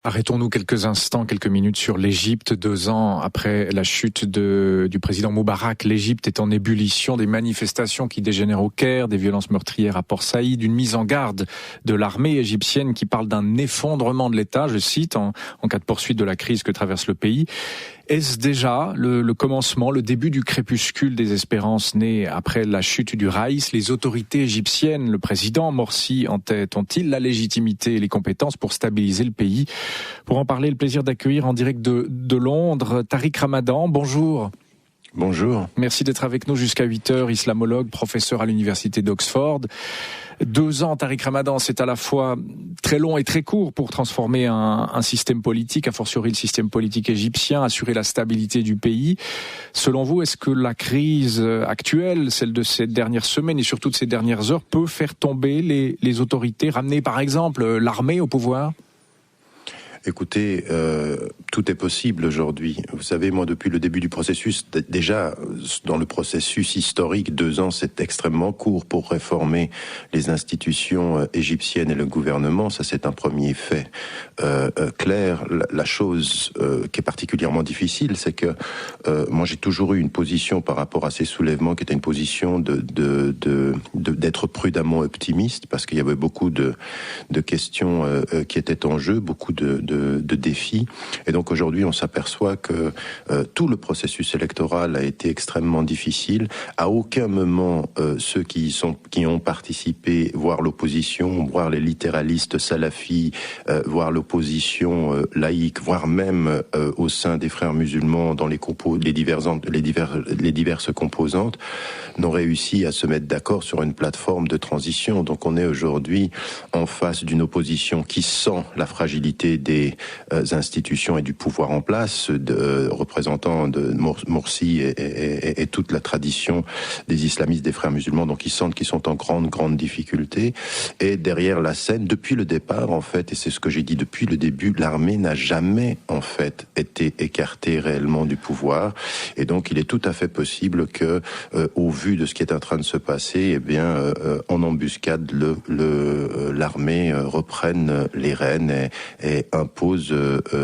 Arrêtons-nous quelques instants, quelques minutes sur l'Égypte. 2 ans après la chute du président Moubarak, l'Égypte est en ébullition. Des manifestations qui dégénèrent au Caire, des violences meurtrières à Port Saïd, une mise en garde de l'armée égyptienne qui parle d'un effondrement de l'État, je cite, en cas de poursuite de la crise que traverse le pays. Est-ce déjà le commencement, le début du crépuscule des espérances nées après la chute du Raïs? Les autorités égyptiennes, le président Morsi en tête, ont-ils la légitimité et les compétences pour stabiliser le pays? Pour en parler, le plaisir d'accueillir en direct de Londres, Tariq Ramadan, bonjour. Bonjour. Merci d'être avec nous jusqu'à 8h, islamologue, professeur à l'université d'Oxford. 2 ans, Tariq Ramadan, c'est à la fois très long et très court pour transformer un système politique, a fortiori le système politique égyptien, assurer la stabilité du pays. Selon vous, est-ce que la crise actuelle, celle de ces dernières semaines et surtout de ces dernières heures, peut faire tomber les autorités, ramener par exemple l'armée au pouvoir ? Écoutez, tout est possible aujourd'hui. Vous savez, moi, depuis le début du processus, déjà, dans le processus historique, 2 ans, c'est extrêmement court pour réformer les institutions égyptiennes et le gouvernement. Ça, c'est un premier fait clair. La chose qui est particulièrement difficile, c'est que moi, j'ai toujours eu une position par rapport à ces soulèvements qui était une position d'être prudemment optimiste, parce qu'il y avait beaucoup de questions qui étaient en jeu, beaucoup de défis. Et donc aujourd'hui, on s'aperçoit que tout le processus électoral a été extrêmement difficile. À aucun moment, ceux qui ont participé, voire l'opposition, voire les littéralistes salafis, voire l'opposition laïque, voire même au sein des frères musulmans, dans les diverses composantes, n'ont réussi à se mettre d'accord sur une plateforme de transition. Donc on est aujourd'hui en face d'une opposition qui sent la fragilité des institutions et du pouvoir en place, représentants de Morsi et toute la tradition des islamistes, des frères musulmans, donc ils sentent qu'ils sont en grande difficulté. Et derrière la scène, depuis le départ, en fait, et c'est ce que j'ai dit depuis le début, l'armée n'a jamais, en fait, été écartée réellement du pouvoir. Et donc, il est tout à fait possible que, au vu de ce qui est en train de se passer, eh bien, en embuscade, l'armée reprenne les rênes et impose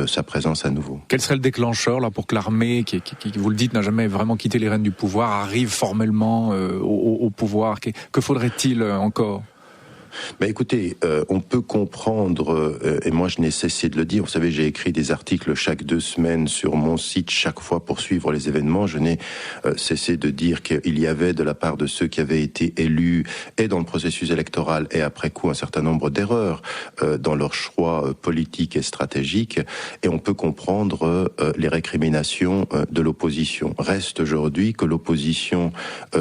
sa présence à nouveau. Quel serait le déclencheur là pour que l'armée, qui vous le dites, n'a jamais vraiment quitté les rênes du pouvoir, arrive formellement au pouvoir? Que faudrait-il encore ? Mais écoutez, on peut comprendre, et moi je n'ai cessé de le dire, vous savez, j'ai écrit des articles chaque 2 semaines sur mon site, chaque fois pour suivre les événements, je n'ai cessé de dire qu'il y avait de la part de ceux qui avaient été élus, et dans le processus électoral, et après coup, un certain nombre d'erreurs dans leurs choix politiques et stratégiques, et on peut comprendre les récriminations de l'opposition. Reste aujourd'hui que l'opposition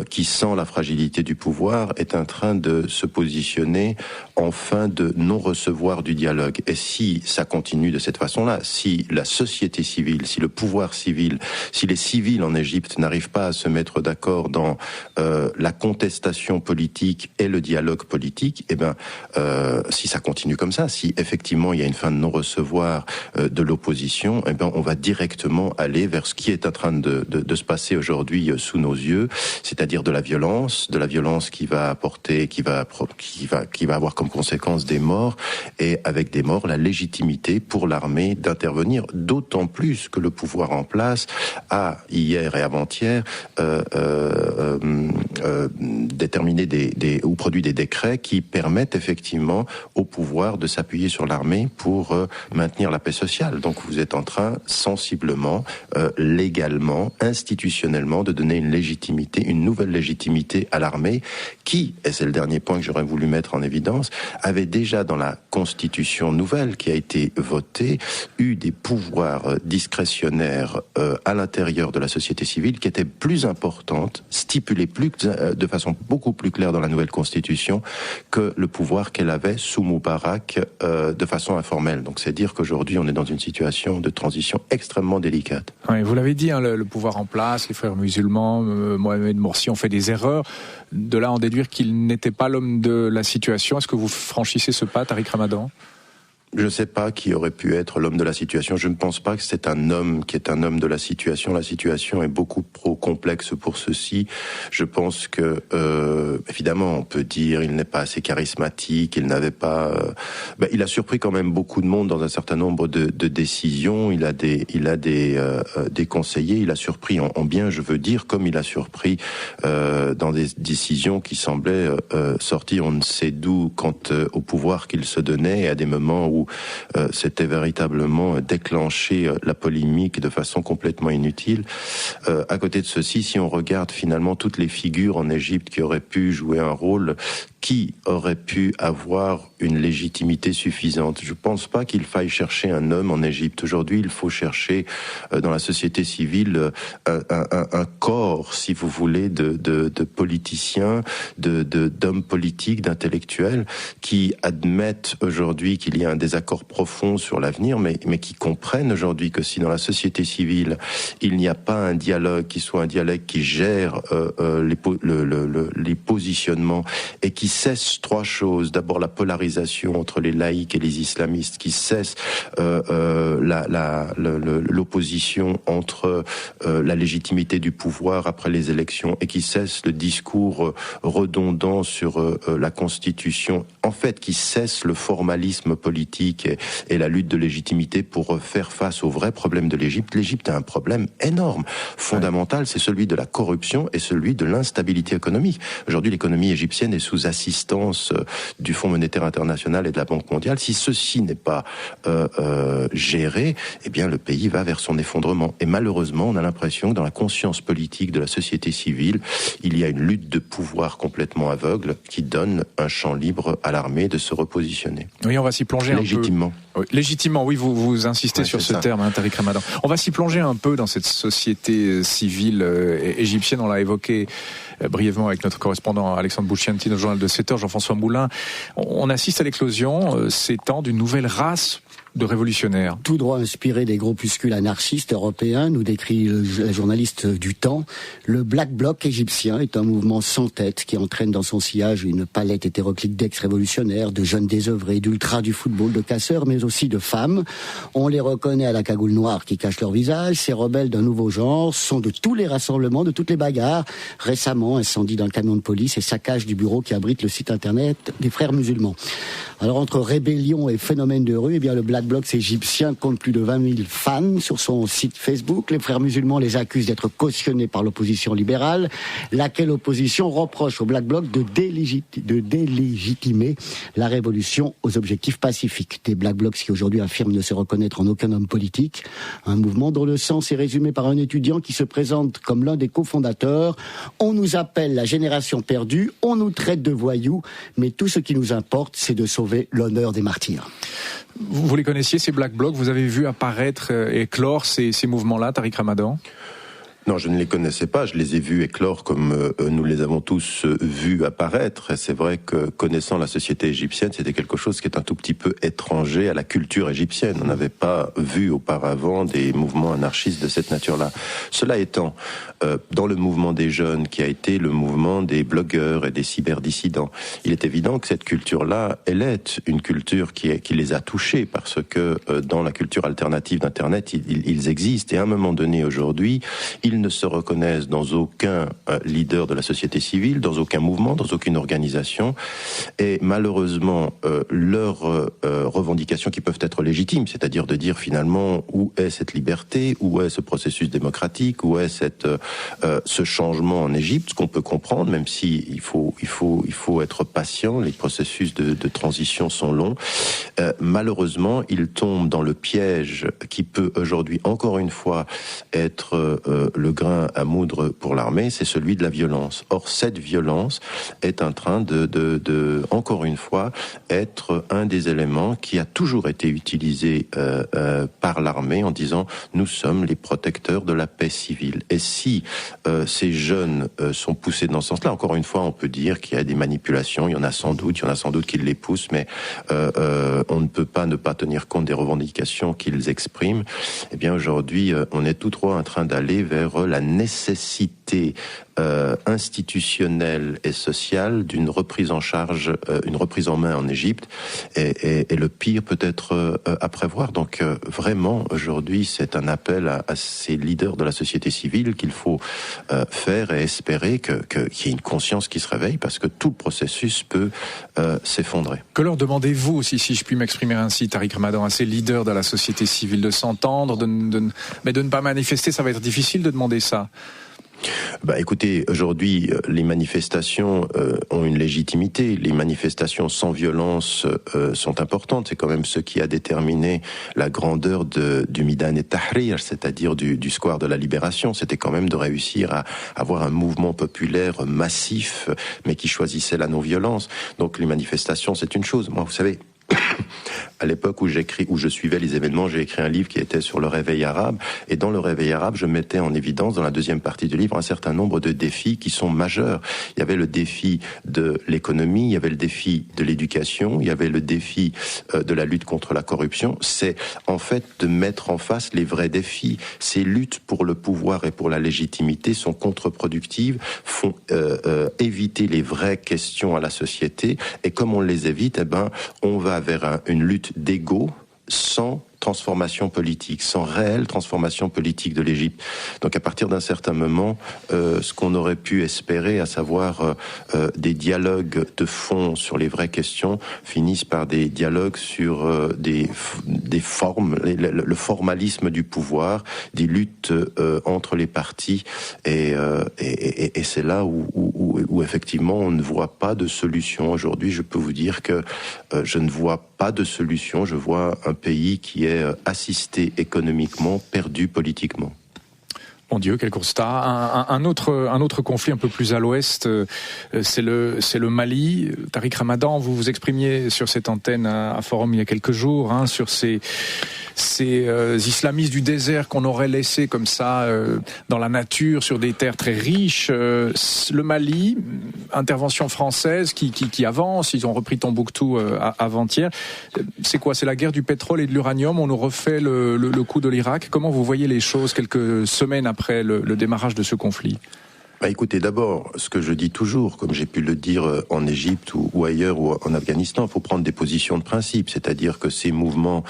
qui sent la fragilité du pouvoir est en train de se positionner en fin de non-recevoir du dialogue. Et si ça continue de cette façon-là, si la société civile, si le pouvoir civil, si les civils en Égypte n'arrivent pas à se mettre d'accord dans la contestation politique et le dialogue politique, eh ben, si ça continue comme ça, si effectivement il y a une fin de non-recevoir de l'opposition, eh ben, on va directement aller vers ce qui est en train de se passer aujourd'hui sous nos yeux, c'est-à-dire de la violence qui va apporter, qui va avoir comme conséquence des morts, et avec des morts, la légitimité pour l'armée d'intervenir, d'autant plus que le pouvoir en place a, hier et avant-hier, déterminé ou produit des décrets qui permettent effectivement au pouvoir de s'appuyer sur l'armée pour maintenir la paix sociale. Donc vous êtes en train, sensiblement, légalement, institutionnellement, de donner une nouvelle légitimité à l'armée qui, et c'est le dernier point que j'aurais voulu mettre en évidence, avait déjà dans la constitution nouvelle qui a été votée, eu des pouvoirs discrétionnaires à l'intérieur de la société civile qui étaient plus importantes, stipulées de façon beaucoup plus claire dans la nouvelle constitution que le pouvoir qu'elle avait sous Moubarak de façon informelle. Donc c'est dire qu'aujourd'hui on est dans une situation de transition extrêmement délicate. Oui, vous l'avez dit, hein, le pouvoir en place, les frères musulmans, Mohamed Morsi ont fait des erreurs. De là en déduire qu'il n'était pas l'homme de la situation. Est-ce que vous franchissez ce pas, Tariq Ramadan ? Je ne sais pas qui aurait pu être l'homme de la situation. Je ne pense pas que c'est un homme qui est un homme de la situation. La situation est beaucoup trop complexe pour ceci. Je pense que, évidemment, on peut dire il n'est pas assez charismatique, il n'avait pas... il a surpris quand même beaucoup de monde dans un certain nombre de décisions. Il a des conseillers. Il a surpris en bien, je veux dire, comme il a surpris dans des décisions qui semblaient sortir on ne sait d'où quant au pouvoir qu'il se donnait, et à des moments où c'était véritablement déclenché la polémique de façon complètement inutile. À côté de ceci, si on regarde finalement toutes les figures en Égypte qui auraient pu jouer un rôle, qui aurait pu avoir une légitimité suffisante? Je ne pense pas qu'il faille chercher un homme en Égypte. Aujourd'hui, il faut chercher dans la société civile un corps, si vous voulez, de politiciens, d'hommes politiques, d'intellectuels, qui admettent aujourd'hui qu'il y a un désaccord profond sur l'avenir, mais qui comprennent aujourd'hui que si dans la société civile, il n'y a pas un dialogue qui soit un dialogue qui gère les positionnements et qui cesse trois choses. D'abord, la polarisation entre les laïcs et les islamistes, qui cesse l'opposition entre la légitimité du pouvoir après les élections, et qui cesse le discours redondant sur la Constitution. En fait, qui cesse le formalisme politique et la lutte de légitimité pour faire face aux vrais problèmes de l'Égypte. L'Égypte a un problème énorme, fondamental, c'est celui de la corruption et celui de l'instabilité économique. Aujourd'hui, l'économie égyptienne est sous assistance du Fonds monétaire international et de la Banque mondiale. Si ceci n'est pas géré, eh bien le pays va vers son effondrement. Et malheureusement, on a l'impression que dans la conscience politique de la société civile, il y a une lutte de pouvoir complètement aveugle qui donne un champ libre à l'armée de se repositionner. Oui, on va s'y plonger légitimement. Un peu. Légitimement, oui, vous insistez sur ce terme, Tariq Ramadan. On va s'y plonger un peu dans cette société civile égyptienne. On l'a évoqué brièvement avec notre correspondant Alexandre Bouchianti, notre journal de 7h, Jean-François Moulin. On assiste à l'éclosion ces temps d'une nouvelle race de révolutionnaires. Tout droit inspiré des groupuscules anarchistes européens, nous décrit la journaliste du Temps. Le Black Bloc égyptien est un mouvement sans tête qui entraîne dans son sillage une palette hétéroclite d'ex-révolutionnaires, de jeunes désœuvrés, d'ultras du football, de casseurs, mais aussi de femmes. On les reconnaît à la cagoule noire qui cache leur visage. Ces rebelles d'un nouveau genre sont de tous les rassemblements, de toutes les bagarres. Récemment, incendie d'un camion de police et saccage du bureau qui abrite le site internet des Frères musulmans. Alors, entre rébellion et phénomène de rue, eh bien, le Black Bloc égyptien compte plus de 20 000 fans sur son site Facebook. Les Frères musulmans les accusent d'être cautionnés par l'opposition libérale, laquelle opposition reproche au Black Bloc de délégitimer la révolution aux objectifs pacifiques. Des Black Blocs qui aujourd'hui affirment ne se reconnaître en aucun homme politique. Un mouvement dont le sens est résumé par un étudiant qui se présente comme l'un des cofondateurs. On nous appelle la génération perdue, on nous traite de voyous, mais tout ce qui nous importe, c'est de sauver l'honneur des martyrs. Vous les connaissiez, ces Black Blocs? Vous avez vu apparaître et éclore ces mouvements-là, Tariq Ramadan? Non, je ne les connaissais pas, je les ai vus éclore comme nous les avons tous vus apparaître. Et c'est vrai que, connaissant la société égyptienne, c'était quelque chose qui est un tout petit peu étranger à la culture égyptienne. On n'avait pas vu auparavant des mouvements anarchistes de cette nature-là. Cela étant, dans le mouvement des jeunes, qui a été le mouvement des blogueurs et des cyberdissidents, il est évident que cette culture-là, elle est une culture qui les a touchés, parce que dans la culture alternative d'Internet, ils existent. Et à un moment donné, aujourd'hui, ils ne se reconnaissent dans aucun leader de la société civile, dans aucun mouvement, dans aucune organisation. Et malheureusement, leurs revendications qui peuvent être légitimes, c'est-à-dire de dire finalement où est cette liberté, où est ce processus démocratique, où est ce changement en Égypte, ce qu'on peut comprendre, même si il faut être patient, les processus de transition sont longs. Malheureusement, ils tombent dans le piège qui peut aujourd'hui, encore une fois, être le grain à moudre pour l'armée, c'est celui de la violence. Or, cette violence est en train de encore une fois, être un des éléments qui a toujours été utilisé par l'armée en disant « nous sommes les protecteurs de la paix civile ». Et si ces jeunes sont poussés dans ce sens-là, encore une fois, on peut dire qu'il y a des manipulations, il y en a sans doute qui les poussent, mais on ne peut pas ne pas tenir compte des revendications qu'ils expriment. Eh bien, aujourd'hui, on est tout droit en train d'aller vers la nécessité institutionnelle et sociale d'une reprise en charge, une reprise en main en Égypte, et le pire peut être à prévoir. Donc vraiment, aujourd'hui, c'est un appel à ces leaders de la société civile qu'il faut faire et espérer qu'il y ait une conscience qui se réveille, parce que tout le processus peut s'effondrer. Que leur demandez-vous aussi, si je puis m'exprimer ainsi, Tariq Ramadan, à ces leaders de la société civile, de s'entendre, mais de ne pas manifester? Ça va être difficile de demander ça. Écoutez, aujourd'hui, les manifestations ont une légitimité. Les manifestations sans violence sont importantes. C'est quand même ce qui a déterminé la grandeur du Midan et Tahrir, c'est-à-dire du square de la Libération. C'était quand même de réussir à avoir un mouvement populaire massif, mais qui choisissait la non-violence. Donc les manifestations, c'est une chose. Moi, vous savez, à l'époque où je suivais les événements, j'ai écrit un livre qui était sur le réveil arabe, et dans le réveil arabe, je mettais en évidence dans la deuxième partie du livre un certain nombre de défis qui sont majeurs. Il y avait le défi de l'économie, il y avait le défi de l'éducation, il y avait le défi de la lutte contre la corruption. C'est en fait de mettre en face les vrais défis. Ces luttes pour le pouvoir et pour la légitimité sont contre-productives, font éviter les vraies questions à la société, et comme on les évite, on va vers une lutte d'ego sans transformation politique, sans réelle transformation politique de l'Égypte. Donc à partir d'un certain moment, ce qu'on aurait pu espérer, à savoir des dialogues de fond sur les vraies questions, finissent par des dialogues sur des formes, le formalisme du pouvoir, des luttes entre les partis, et c'est là où effectivement on ne voit pas de solution. Aujourd'hui, je peux vous dire que je ne vois pas de solution. Je vois un pays qui est assisté économiquement, perdu politiquement. Mon Dieu, quel constat. Un autre conflit un peu plus à l'ouest, c'est le Mali. Tariq Ramadan, vous vous exprimiez sur cette antenne à Forum il y a quelques jours, sur ces islamistes du désert qu'on aurait laissés comme ça dans la nature, sur des terres très riches. Le Mali, intervention française qui avance, ils ont repris Tombouctou avant-hier. C'est quoi? C'est la guerre du pétrole et de l'uranium? On nous refait le coup de l'Irak? Comment vous voyez les choses quelques semaines après le démarrage de ce conflit? Écoutez, d'abord, ce que je dis toujours, comme j'ai pu le dire en Égypte ou ailleurs ou en Afghanistan, il faut prendre des positions de principe, c'est-à-dire que ces mouvements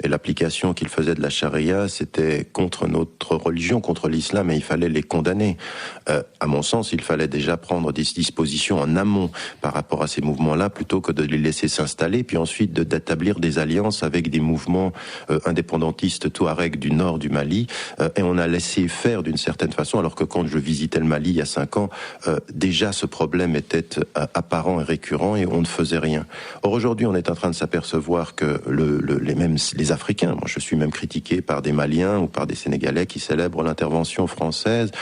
et l'application qu'ils faisaient de la charia, c'était contre notre religion, contre l'islam, et il fallait les condamner. À mon sens, il fallait déjà prendre des dispositions en amont par rapport à ces mouvements-là, plutôt que de les laisser s'installer, puis ensuite d'établir des alliances avec des mouvements indépendantistes touareg du nord du Mali, et on a laissé faire d'une certaine façon, alors que quand je visitais le Mali il y a 5 ans, déjà ce problème était apparent et récurrent, et on ne faisait rien. Or aujourd'hui, on est en train de s'apercevoir que les Africains, moi je suis même critiqué par des Maliens ou par des Sénégalais qui célèbrent l'intervention française.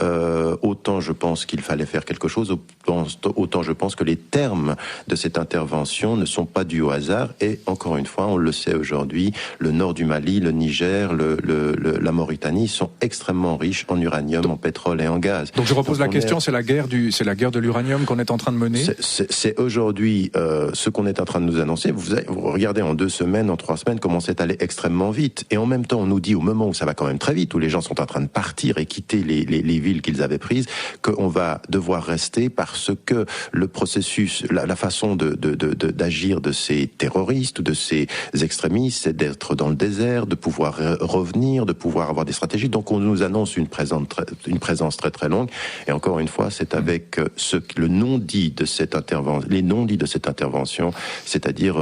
Autant je pense qu'il fallait faire quelque chose, autant je pense que les termes de cette intervention ne sont pas dus au hasard, et encore une fois, on le sait aujourd'hui, le nord du Mali, le Niger, la Mauritanie sont extrêmement riches en uranium, en pétrole et en gaz. Donc je repose la question, c'est la guerre de l'uranium qu'on est en train de mener? C'est aujourd'hui ce qu'on est en train de nous annoncer. Vous regardez en 2 semaines, en 3 semaines, comment c'est allé extrêmement vite. Et en même temps, on nous dit au moment où ça va quand même très vite, où les gens sont en train de partir et quitter les villes qu'ils avaient prises, qu'on va devoir rester parce que le processus, la façon d'agir de ces terroristes ou de ces extrémistes, c'est d'être dans le désert, de pouvoir revenir, de pouvoir avoir des stratégies. Donc on nous annonce une présence très très longue. Et encore une fois, c'est avec les non-dits de cette intervention, c'est-à-dire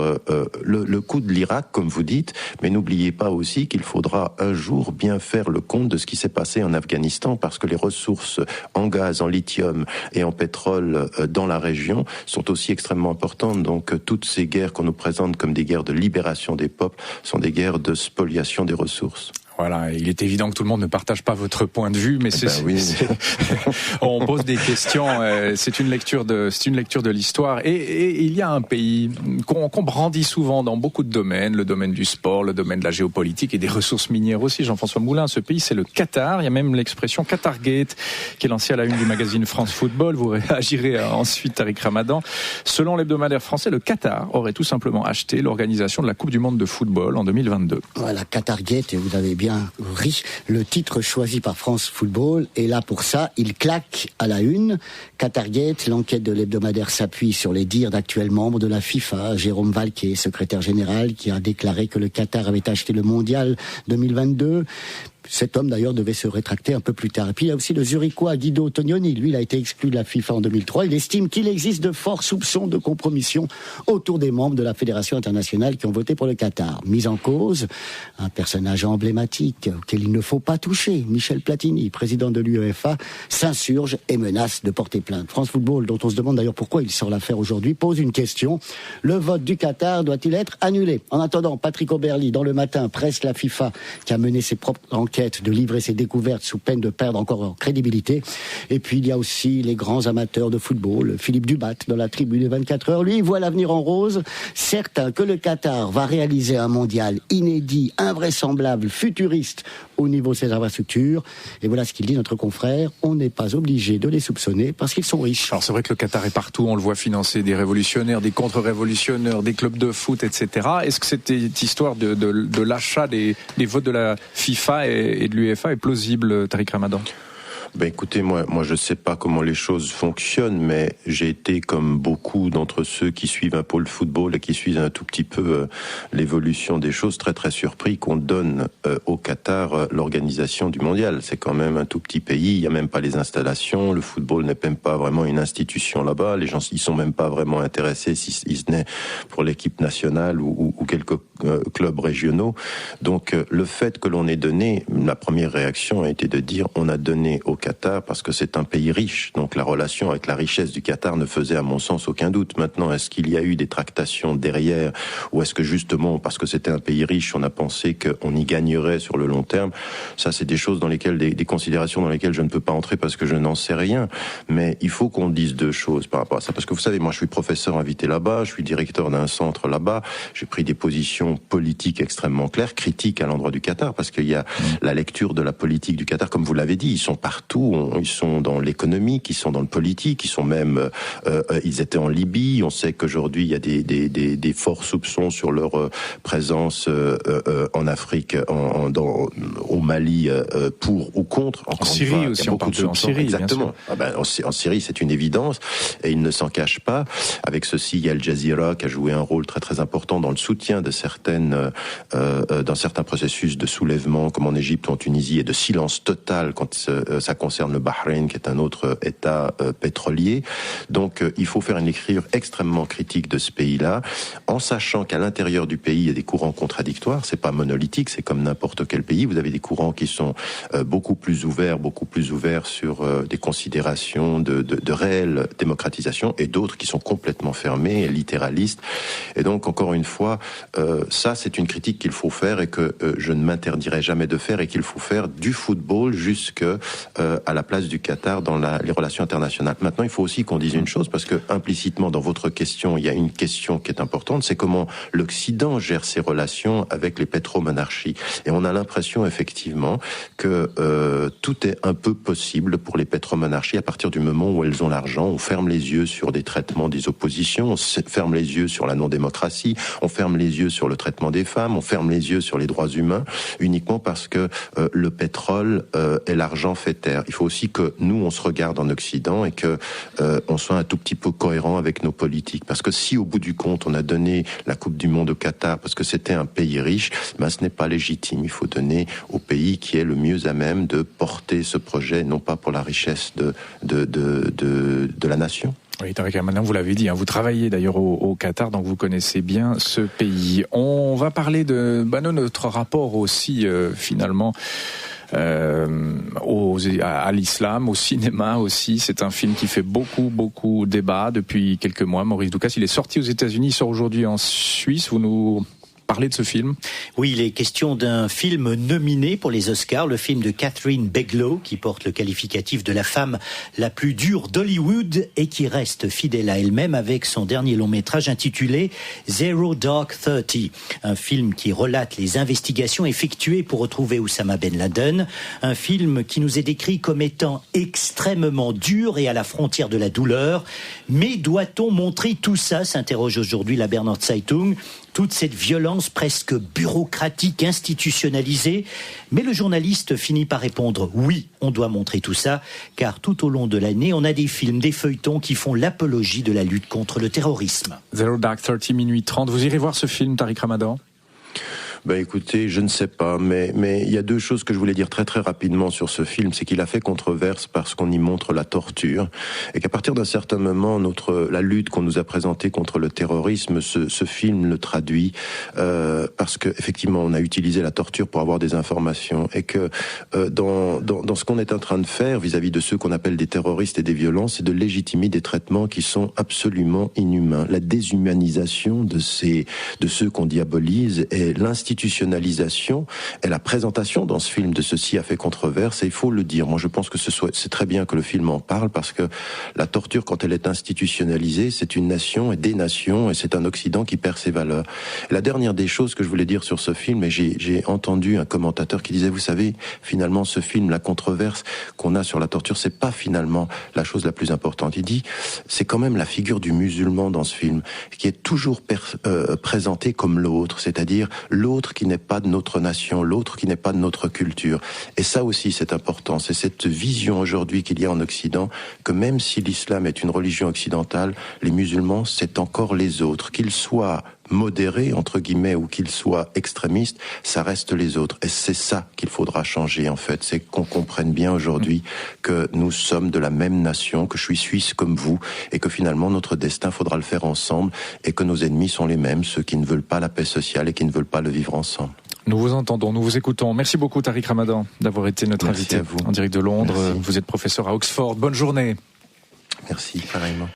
le coup de l'Irak, comme vous dites, mais n'oubliez pas aussi qu'il faudra un jour bien faire le compte de ce qui s'est passé en Afghanistan, parce que les ressources en gaz, en lithium et en pétrole dans la région sont aussi extrêmement importantes. Donc toutes ces guerres qu'on nous présente comme des guerres de libération des peuples sont des guerres de spoliation des ressources. Voilà, il est évident que tout le monde ne partage pas votre point de vue, mais on pose des questions. C'est une lecture de l'histoire. Et il y a un pays qu'on brandit souvent dans beaucoup de domaines, le domaine du sport, le domaine de la géopolitique et des ressources minières aussi. Jean-François Moulin, ce pays, c'est le Qatar. Il y a même l'expression Qatargate qui est lancée à la une du magazine France Football. Vous réagirez ensuite, Tariq Ramadan. Selon l'hebdomadaire français, le Qatar aurait tout simplement acheté l'organisation de la Coupe du Monde de football en 2022. Voilà, Qatargate, et vous avez bien bien ri. Le titre choisi par France Football est là pour ça. Il claque à la une. Qatargate, l'enquête de l'hebdomadaire s'appuie sur les dires d'actuels membres de la FIFA. Jérôme Valquet, secrétaire général, qui a déclaré que le Qatar avait acheté le mondial 2022. Cet homme, d'ailleurs, devait se rétracter un peu plus tard. Et puis, il y a aussi le Zurichois Guido Tognoni. Lui, il a été exclu de la FIFA en 2003. Il estime qu'il existe de forts soupçons de compromission autour des membres de la Fédération internationale qui ont voté pour le Qatar. Mise en cause, un personnage emblématique auquel il ne faut pas toucher. Michel Platini, président de l'UEFA, s'insurge et menace de porter plainte. France Football, dont on se demande d'ailleurs pourquoi il sort l'affaire aujourd'hui, pose une question. Le vote du Qatar doit-il être annulé? En attendant, Patrick Oberly, dans Le Matin, presse la FIFA qui a mené ses propres enquêtes de livrer ses découvertes sous peine de perdre encore en crédibilité. Et puis il y a aussi les grands amateurs de football. Philippe Dubat, dans la Tribune des 24 heures, lui, voit l'avenir en rose, certain que le Qatar va réaliser un mondial inédit, invraisemblable, futuriste au niveau de ses infrastructures. Et voilà ce qu'il dit, notre confrère. On n'est pas obligé de les soupçonner parce qu'ils sont riches. Alors c'est vrai que le Qatar est partout, on le voit financer des révolutionnaires, des contre-révolutionnaires, des clubs de foot, etc. Est-ce que cette histoire de l'achat des votes de la FIFA et de l'UEFA est plausible, Tariq Ramadan? Ben écoutez, moi je sais pas comment les choses fonctionnent, mais j'ai été comme beaucoup d'entre ceux qui suivent un peu le football et qui suivent un tout petit peu l'évolution des choses, très très surpris qu'on donne au Qatar l'organisation du mondial. C'est quand même un tout petit pays, il y a même pas les installations, le football n'est même pas vraiment une institution là-bas, les gens ils sont même pas vraiment intéressés si ce n'est pour l'équipe nationale ou quelques clubs régionaux. Donc le fait que l'on ait donné, la première réaction a été de dire on a donné au Qatar parce que c'est un pays riche. Donc la relation avec la richesse du Qatar ne faisait à mon sens aucun doute. Maintenant, est-ce qu'il y a eu des tractations derrière ou est-ce que justement parce que c'était un pays riche, on a pensé qu'on y gagnerait sur le long terme? Ça, c'est des choses dans lesquelles, des considérations dans lesquelles je ne peux pas entrer parce que je n'en sais rien. Mais il faut qu'on dise deux choses par rapport à ça. Parce que vous savez, moi je suis professeur invité là-bas, je suis directeur d'un centre là-bas, j'ai pris des positions politiques extrêmement claires, critiques à l'endroit du Qatar parce qu'il y a la lecture de la politique du Qatar, comme vous l'avez dit, ils sont partout. Ils sont dans l'économique, ils sont dans le politique, ils sont même, ils étaient en Libye. On sait qu'aujourd'hui il y a des forts soupçons sur leur présence en Afrique, au Mali, pour ou contre. En Syrie aussi, on parle de en Syrie, exactement. En Syrie, c'est une évidence et ils ne s'en cachent pas. Avec ceci, il y a Al Jazeera qui a joué un rôle très très important dans le soutien de dans certains processus de soulèvement, comme en Égypte ou en Tunisie, et de silence total quand ça concerne le Bahreïn, qui est un autre État pétrolier. Donc, il faut faire une lecture extrêmement critique de ce pays-là, en sachant qu'à l'intérieur du pays, il y a des courants contradictoires. C'est pas monolithique, c'est comme n'importe quel pays. Vous avez des courants qui sont beaucoup plus ouverts sur des considérations de réelle démocratisation, et d'autres qui sont complètement fermés, littéralistes. Et donc, encore une fois, ça, c'est une critique qu'il faut faire et que je ne m'interdirai jamais de faire, et qu'il faut faire du football jusqu'à la place du Qatar dans les relations internationales. Maintenant, il faut aussi qu'on dise une chose, parce que implicitement dans votre question, il y a une question qui est importante, c'est comment l'Occident gère ses relations avec les pétromonarchies. Et on a l'impression effectivement que tout est un peu possible pour les pétromonarchies à partir du moment où elles ont l'argent. On ferme les yeux sur des traitements des oppositions, on ferme les yeux sur la non-démocratie, on ferme les yeux sur le traitement des femmes, on ferme les yeux sur les droits humains, uniquement parce que le pétrole et l'argent fait taire. Il faut aussi que nous, on se regarde en Occident et que on soit un tout petit peu cohérent avec nos politiques. Parce que si, au bout du compte, on a donné la Coupe du Monde au Qatar parce que c'était un pays riche, ben ce n'est pas légitime. Il faut donner au pays qui est le mieux à même de porter ce projet, non pas pour la richesse de la nation. Oui, Tariq Ramadan, vous l'avez dit, vous travaillez d'ailleurs au Qatar, donc vous connaissez bien ce pays. On va parler de notre rapport aussi, finalement, à l'islam, au cinéma aussi. C'est un film qui fait beaucoup débat depuis quelques mois. Maurice Doukas, il est sorti aux États-Unis, il sort aujourd'hui en Suisse. Vous nous parler de ce film? Oui, il est question d'un film nominé pour les Oscars, le film de Catherine Bigelow, qui porte le qualificatif de la femme la plus dure d'Hollywood et qui reste fidèle à elle-même avec son dernier long métrage intitulé Zero Dark 30, un film qui relate les investigations effectuées pour retrouver Oussama Ben Laden, un film qui nous est décrit comme étant extrêmement dur et à la frontière de la douleur. Mais doit-on montrer tout ça, s'interroge aujourd'hui la Berner Zeitung. toute cette violence presque bureaucratique, institutionnalisée. Mais le journaliste finit par répondre oui, on doit montrer tout ça, car tout au long de l'année, on a des films, des feuilletons qui font l'apologie de la lutte contre le terrorisme. Zero Dark 30, minuit 30. Vous irez voir ce film, Tariq Ramadan ? Ben écoutez, je ne sais pas, mais il y a deux choses que je voulais dire très très rapidement sur ce film, c'est qu'il a fait controverse parce qu'on y montre la torture, et qu'à partir d'un certain moment, la lutte qu'on nous a présentée contre le terrorisme, ce film le traduit, parce que effectivement, on a utilisé la torture pour avoir des informations, et que dans ce qu'on est en train de faire vis-à-vis de ceux qu'on appelle des terroristes et des violents, c'est de légitimer des traitements qui sont absolument inhumains. La déshumanisation de ceux qu'on diabolise et l'institutionnalisation et la présentation dans ce film de ceci a fait controverse, et il faut le dire. Moi, je pense que c'est très bien que le film en parle, parce que la torture, quand elle est institutionnalisée, c'est une nation et des nations, et c'est un Occident qui perd ses valeurs. Et la dernière des choses que je voulais dire sur ce film, et j'ai entendu un commentateur qui disait, vous savez, finalement, ce film, la controverse qu'on a sur la torture, c'est pas finalement la chose la plus importante. Il dit, c'est quand même la figure du musulman dans ce film, qui est toujours présentée comme l'autre, c'est-à-dire l'autre qui n'est pas de notre nation, l'autre qui n'est pas de notre culture. Et ça aussi, c'est important. C'est cette vision aujourd'hui qu'il y a en Occident, que même si l'islam est une religion occidentale, les musulmans, c'est encore les autres. Qu'ils soient modérés, entre guillemets, ou qu'ils soient extrémistes, ça reste les autres. Et c'est ça qu'il faudra changer, en fait. C'est qu'on comprenne bien aujourd'hui que nous sommes de la même nation, que je suis suisse comme vous, et que finalement, notre destin, faudra le faire ensemble, et que nos ennemis sont les mêmes, ceux qui ne veulent pas la paix sociale et qui ne veulent pas le vivre ensemble. Nous vous entendons, nous vous écoutons. Merci beaucoup, Tariq Ramadan, d'avoir été notre invité en direct de Londres. Merci. Vous êtes professeur à Oxford. Bonne journée. Merci, pareillement.